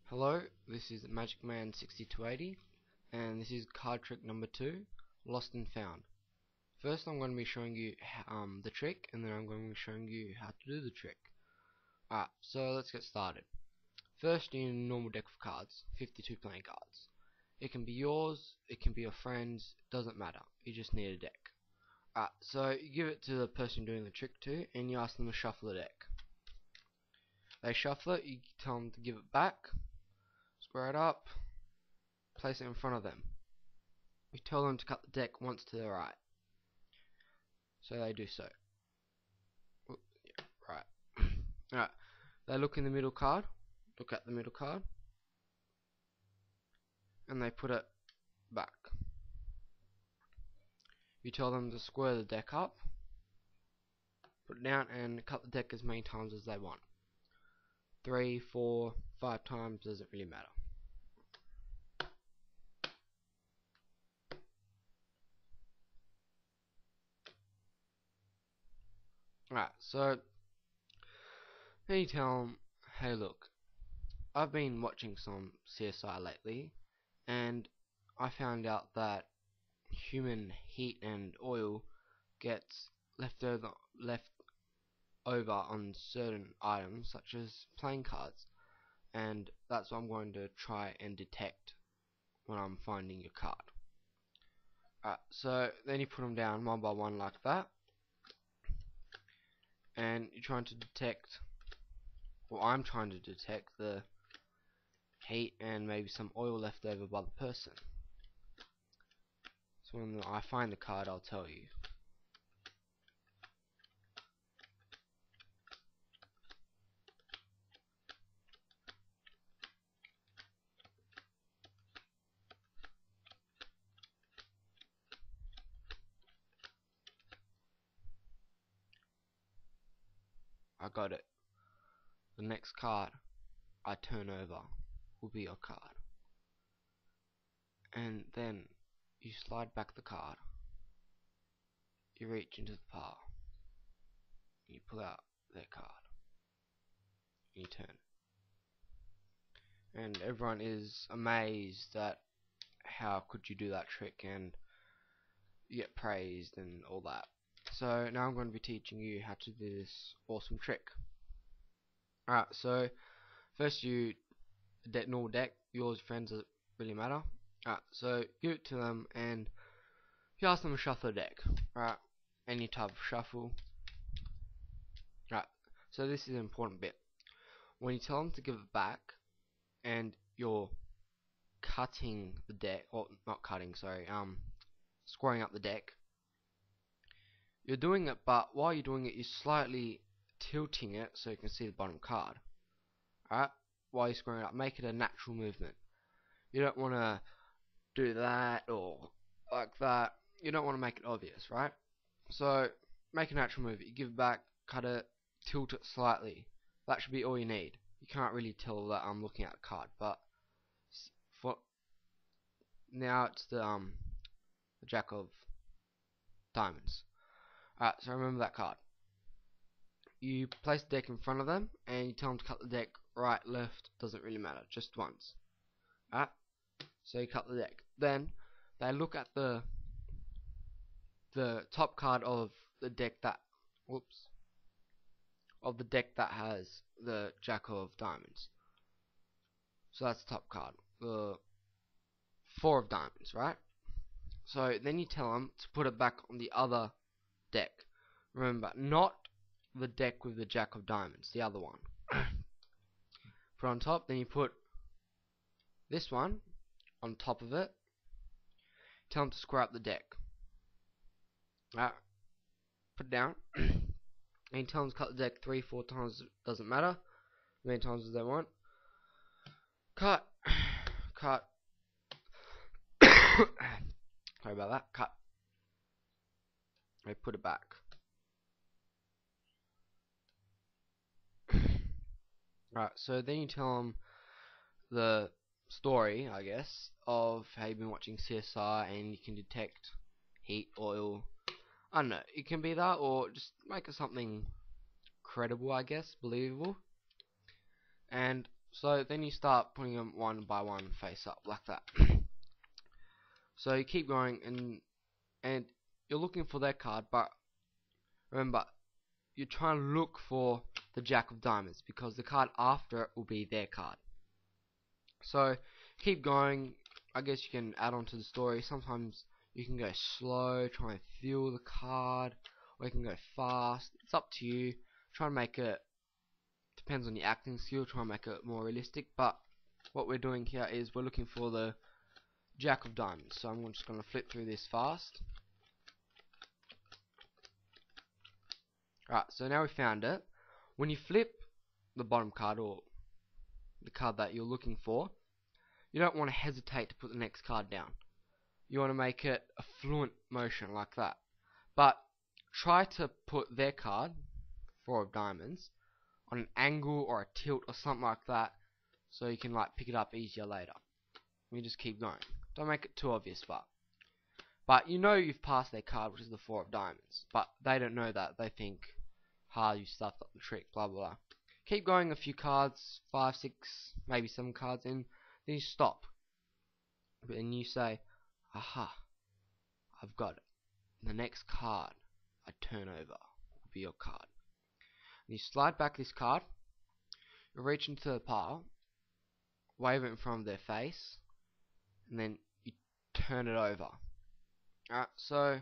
Hello, this is Magic Man 6280 and this is card trick number 2, Lost and Found. First I'm going to be showing you the trick, and then I'm going to be showing you how to do the trick. Alright, so let's get started. First you need a normal deck of cards, 52 playing cards. It can be yours, it can be your friend's, doesn't matter, you just need a deck. Alright, so you give it to the person doing the trick to, and you ask them to shuffle the deck. They shuffle it, you tell them to give it back, square it up, place it in front of them. You tell them to cut the deck once to the right. So they do so. Oop, yeah, right. Alright. They look in the middle card. Look at the middle card. And they put it back. You tell them to square the deck up. Put it down and cut the deck as many times as they want. 3, 4, 5 times, doesn't really matter. Alright, so then you tell them, hey look, I've been watching some CSI lately, and I found out that human heat and oil gets left over on certain items such as playing cards, and that's what I'm going to try and detect when I'm finding your card. Alright, so then you put them down one by one like that, and you're trying to detect, well, I'm trying to detect the heat and maybe some oil left over by the person. So when I find the card, I'll tell you. I got it. The next card I turn over will be your card. And then you slide back the card. You reach into the pile. You pull out their card. And you turn. And everyone is amazed at how could you do that trick, and you get praised and all that. So now I'm going to be teaching you how to do this awesome trick. Alright, so first you normal deck, yours, friends, doesn't really matter. Alright, so give it to them and you ask them to shuffle the deck. Right, any type of shuffle. Right, so this is an important bit. When you tell them to give it back and you're cutting the deck, or not cutting, sorry, squaring up the deck, you're doing it, but while you're doing it, you're slightly tilting it so you can see the bottom card. Alright, while you're squaring it up, make it a natural movement. You don't want to do that or like that. You don't want to make it obvious, right? So make a natural movement. You give it back, cut it, tilt it slightly. That should be all you need. You can't really tell that I'm looking at a card, but for now it's the Jack of Diamonds. Alright, so remember that card. You place the deck in front of them and you tell them to cut the deck right, left, doesn't really matter, just once. Alright, so you cut the deck. Then they look at the top card of the deck that, of the deck that has the Jack of Diamonds. So that's the top card, the 4 of Diamonds, right? So then you tell them to put it back on the other deck. Remember, not the deck with the Jack of Diamonds, the other one. Put it on top, then you put this one on top of it. Tell them to square up the deck. Alright, put it down. And you tell them to cut the deck 3, 4 times, doesn't matter, as many times as they want. Cut. Cut. Sorry about that. Cut. I put it back. Right, so then you tell them the story, I guess, of how you've been watching CSI and you can detect heat, oil. I don't know, it can be that, or just make it something credible, I guess, believable. And So then you start putting them one by one face up like that. So you keep going, and you're looking for their card, but remember, you're trying to look for the Jack of Diamonds, because the card after it will be their card. So keep going. I guess you can add on to the story. Sometimes you can go slow, try and feel the card, or you can go fast. It's up to you. Try and make it, depends on your acting skill, try and make it more realistic. But what we're doing here is we're looking for the Jack of Diamonds. So I'm just going to flip through this fast. Alright, so now we found it. When you flip the bottom card, or the card that you're looking for, you don't want to hesitate to put the next card down. You want to make it a fluent motion like that. But try to put their card, Four of Diamonds, on an angle or a tilt or something like that, so you can like pick it up easier later. You just keep going. Don't make it too obvious, but you know you've passed their card, which is the Four of Diamonds. But they don't know that. They think, you stuffed up the trick, blah blah blah. Keep going a few cards, 5, 6, maybe 7 cards in, then you stop. And you say, aha, I've got it. The next card I turn over will be your card. And you slide back this card, you reach into the pile, wave it in front of their face, and then you turn it over. Alright, so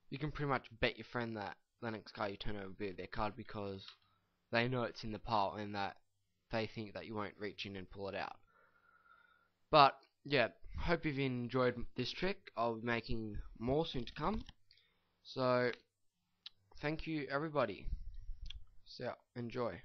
you can pretty much bet your friend that the next card you turn over will be their card, because they know it's in the pile and that they think that you won't reach in and pull it out. But yeah, hope you've enjoyed this trick. I'll be making more soon to come. So thank you everybody. So enjoy.